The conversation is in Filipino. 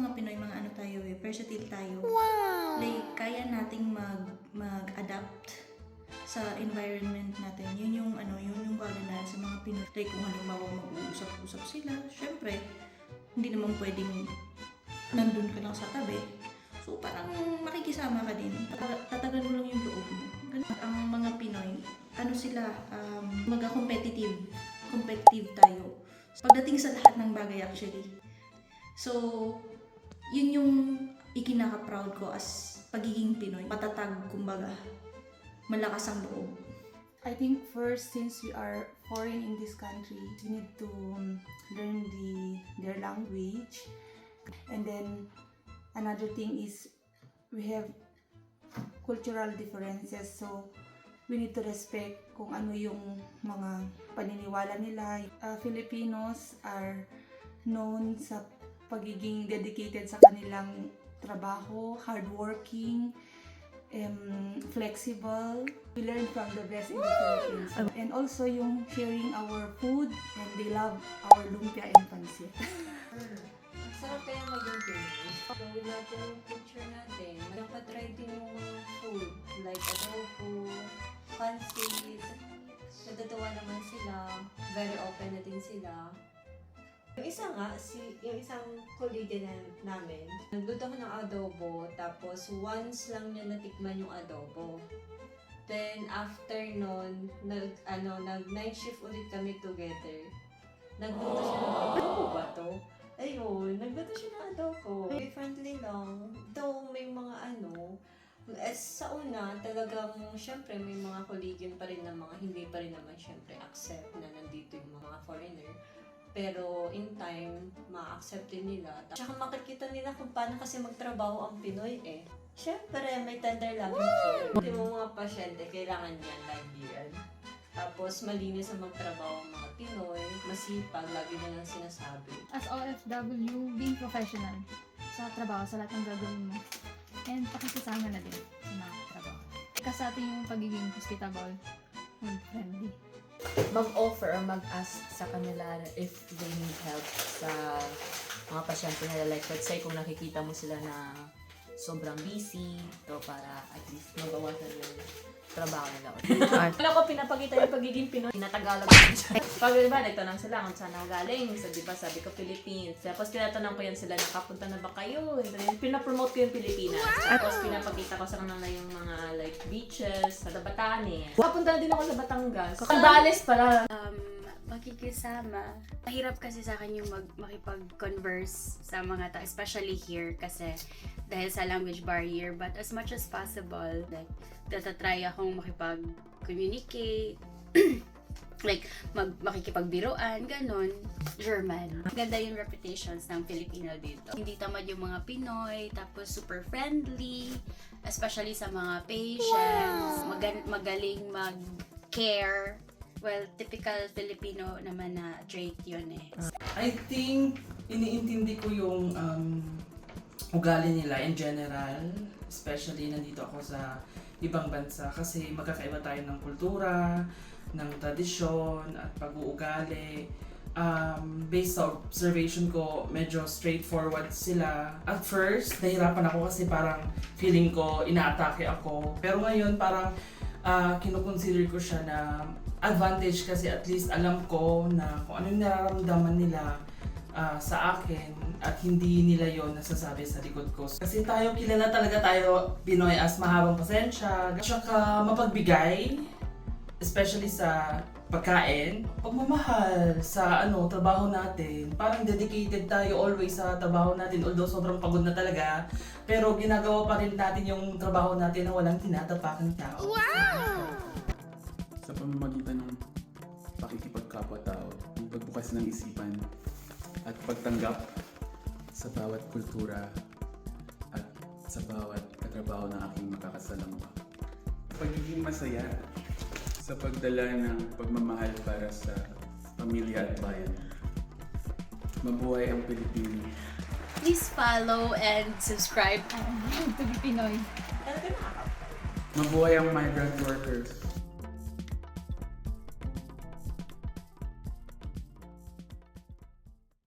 mga Pinoy, mga ano tayo versatile tayo. Wow! Like, kaya nating mag-adapt sa environment natin. Yun yung kagandahan sa mga Pinoy. Like, kung halimbawa mag-uusap-usap sila, syempre, hindi naman pwedeng nandun ka lang sa tabi. So, parang makikisama ka din. Tatagan mo lang yung loob mo. Ang mga Pinoy, competitive tayo. Pagdating sa lahat ng bagay actually. So, yun yung ikinaka-proud ko as pagiging Pinoy. Matatag, kumbaga. Malakas ang loob. I think first, since we are foreign in this country, we need to learn their language. And then, another thing is, we have cultural differences. So, we need to respect kung ano yung mga paniniwala nila. Filipinos are known sa pagiging dedicated sa kanilang trabaho, hardworking, flexible. We learn from the best in the Philippines. And also yung sharing our food, and they love our lumpia and pancit. Sarap kaya maging Pinoy. Gawin natin yung culture natin. Nakatry din yung mga food, like adobo, pancit. Natutuwa naman sila. Very open na din sila. Yung isa nga, yung isang colleague namin, nagluto ako ng adobo, tapos once lang niya natikman yung adobo. Then after nun, nag-night shift ulit kami together. Nagluto siya ng adobo ba to? Ayun, nagluto siya ng adobo. Friendly lang. Though may mga sa una, talagang syempre may mga colleague pa rin na mga hindi pa rin naman syempre accept na nandito yung mga foreigner. Pero in time, ma-accept din nila. Tsaka makikita nila kung paano kasi magtrabaho ang Pinoy eh. Syempre, may tender loving care. Yung mga pasyente, kailangan yan lagi yan. Tapos malinis ang magtrabaho ang mga Pinoy, masipag, lagi na lang sinasabi. As OFW, being professional sa trabaho, sa lahat ng gagawin mo. And pakikisama na din sa mga trabaho. Kasi atin yung pagiging hospitable and friendly. Mag-offer or mag-ask sa kanila if they need help sa mga pasyente nila. Like, let's say, kung nakikita mo sila na sobrang busy, to para at least mabawasan yung trabaho nila. Alam ko, pinapakita yung pagiging Pinoy. Tinatagalog ko siya. Pag diba, nagtanong sila kung saan ako galing. So, diba, sabi ko Philippines. Tapos, tinatanong ko yan sila, nakapunta na ba kayo? And then, pinapromote ko yung Pilipinas. Tapos, pinapakita ko sa kanila yung mga like beaches, sa Batanes. Kapunta na din ako sa Batangas. Sambales pala. Makikisama. Mahirap kasi sa akin yung makipag-converse sa mga tao, especially here kasi dahil sa language barrier. But as much as possible, like, tatatry akong makipag-communicate, like, makikipagbiruan, ganun. German. Maganda yung reputations ng Filipino dito. Hindi tamad yung mga Pinoy, tapos super friendly, especially sa mga patients. Magaling mag-care. Well, typical Filipino naman na trait yun eh. I think, iniintindi ko yung ugali nila in general. Especially nandito ako sa ibang bansa kasi magkakaiba tayo ng kultura, ng tradisyon at pag-uugali. Based sa observation ko, medyo straightforward sila. At first, nahirapan ako kasi parang feeling ko inaatake ako. Pero ngayon parang kinukonsider ko siya na advantage kasi at least alam ko na kung ano yung nararamdaman nila sa akin at hindi nila yon nasasabi sa likod ko. Kasi kilala talaga tayo Pinoy as mahabang pasensya, tsaka mapagbigay, especially sa pagkain, pagmamahal sa trabaho natin. Parang dedicated tayo always sa trabaho natin, although sobrang pagod na talaga, pero ginagawa pa rin natin yung trabaho natin na walang tinatapakang tao. Wow! Sa pamamagitan ng pakikipagkapwa-tao, yung pagbukas ng isipan at pagtanggap sa bawat kultura at sa bawat katrabaho ng aking makakasalamuha. Pagiging masaya sa pagdala ng pagmamahal para sa pamilya at bayan. Mabuhay ang Pilipino. Please follow and subscribe. To be Pinoy. Talaga nakakapagod. Mabuhay ang migrant workers.